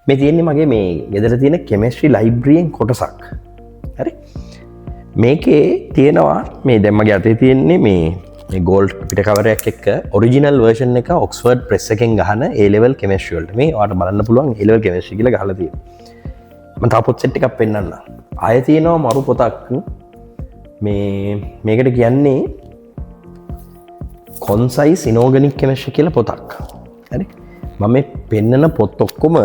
මේ තියෙන්නේ මගේ මේ ගෙදර තියෙන කෙමිස්ට්‍රි ලයිබ්‍රරියෙන් කොටසක්. හරි. මේකේ තියෙනවා මේ දැන් මගේ අතේ තියෙන්නේ මේ ගෝල්ඩ් පිට කවරයක් එක්ක ඔරිජිනල් වර්ෂන් එක ඔක්ස්ෆර්ඩ් ප්‍රෙස් එකෙන් ගහන A level chemistry වලට. මේ ඔයාලට බලන්න පුළුවන් A level chemistry කියලා ගහලා තියෙනවා. මම තා පොත් සෙට් එකක් පෙන්නන්න. ආයෙ තියෙනවා මරු පොතක් මේකට කියන්නේ කොන්සයිස් ඉනෝගනික් කෙමිස්ට්‍රි කියලා පොතක්. හරි. මම මේ පෙන්නන පොත් ඔක්කොම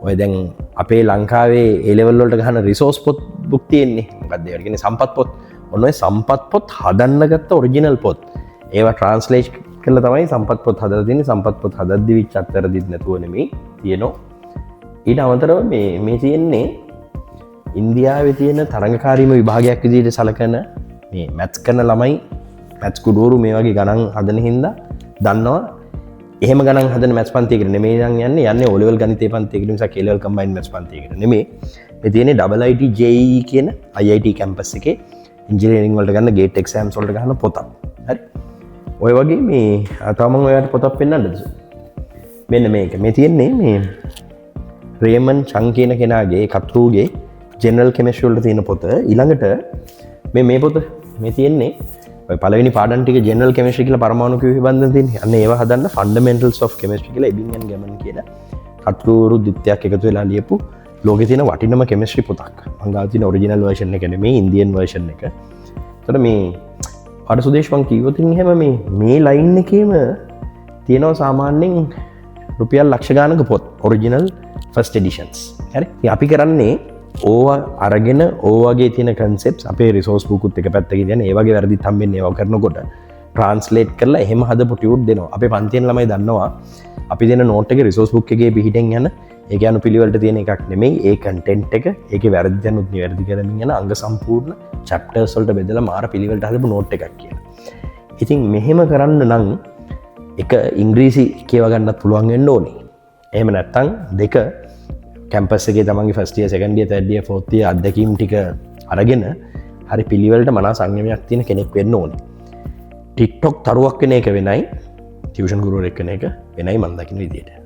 ඔය දැන් අපේ ලංකාවේ A level වලට ගහන රිසෝස් පොත් බුක් තියෙන්නේ. මොකක්ද ඒවට කියන්නේ සම්පත් පොත්. ඔන්න ඔය සම්පත් පොත් හදන්න ගත්ත ඔරිජිනල් පොත්. ඒවා ට්‍රාන්ස්ලේට් කරලා තමයි සම්පත් පොත් හදලා තියෙන්නේ. සම්පත් පොත් හදද්දි විච් අත්තරදිත් නැතුව නෙමෙයි තියෙනවා. ඊට අමතරව මේ තියෙන්නේ ඉන්දියාවේ තියෙන තරඟකාරීම විභාගයක් විදිහට සලකන මේ මැත්ස් කරන ළමයි මැත්ස් ගුරුවරු මේ වගේ ගණන් හදන හින්දා දන්නවා එහෙම ගණන් හදන මැත්ස් පන්තියකට නෙමෙයි නම් යන්නේ O level ගණිතය පන්තියකට මිසක් A level combined maths පන්තියකට නෙමෙයි. මේ තියෙන්නේ IIT JEE කියන IIT කැම්පස් එකේ ඉන්ජිනියරින් වලට ගන්න ගේට් එක්සෑම්ස් වලට ගන්න පොතක්. හරි. ඔය වගේ මේ තව මම ඔයාලට පොතක් පෙන්නන්නද? මෙන්න මේක. මේ තියෙන්නේ මේ රේමන් චන් කියන කෙනාගේ කතෘගේ ජෙනරල් කෙමිස්ට්‍රි වලට තියෙන පොත. ඊළඟට මේ පොත මේ තියෙන්නේ ඔය පළවෙනි පාඩම් ටික ජෙනරල් කෙමිස්ට්‍රි කියලා පරමාණු කිව්ව බන්ධන තියෙන්නේ. අන්න ඒවා හදන්න ෆන්ඩමෙන්ටල්ස් ඔෆ් කෙමිස්ට්‍රි කියලා එබින් ගැමන් කියන කතෘරු දිත්‍යයක් එකතු වෙලා ලියපු ලෝකේ තියෙන වටිනම කෙමිස්ට්‍රි පොතක්. මම ගාව තියෙන ඔරිජිනල් වර්ෂන් එක නෙමෙයි ඉන්දියන් වර්ෂන් එක. ඒතර මේ අර සුදේශ් මං කිව්වොත් එහෙම මේ ලයින් එකේම තියෙනවා සාමාන්‍යයෙන් රුපියල් ලක්ෂ ගානක පොත් ඔරිජිනල් ෆස්ට් එඩිෂන්ස්. හරි. ඉතින් අපි කරන්නේ ඕවා අරගෙන ඕවගේ තියෙන කන්සෙප්ට්ස් අපේ රිසෝස් බුකුත් එක පැත්තකින් තියන ඒ වගේ වැරදිත් හම්බෙන්නේ ඒවා කරනකොට ට්‍රාන්ස්ලේට් කරලා එහෙම හදපු ටියුට් දෙනවා. අපේ පන්තියෙන් ළමයි දන්නවා අපි දෙන නෝට් එකේ රිසෝස් බුක් එකේ පිටින් යන ඒ කියන්නේ පිළිවෙලට තියෙන එකක් නෙමෙයි. ඒ කන්ටෙන්ට් එක ඒකේ වැරදි දැනුත් නිවැරදි කරමින් යන අංග සම්පූර්ණ චැප්ටර්ස් වලට බෙදලා මාර පිළිවෙලට හදපු නෝට් එකක් කියලා. ඉතින් මෙහෙම කරන්න නම් එක ඉංග්‍රීසි කියව ගන්නත් පුළුවන් වෙන්න ඕනේ. එහෙම නැත්නම් දෙක කැම්පස් එකේ තමන්ගේ first year second year third year fourth year අත්දැකීම් ටික අරගෙන හරි පිළිවෙලට මනා සංයමයක් තියෙන කෙනෙක් වෙන්න ඕනේ. TikTok තරුවක් වෙන එක වෙනයි ටියුෂන් ගුරුවරයෙක් වෙන එක වෙනයි මම දකින්න විදියට.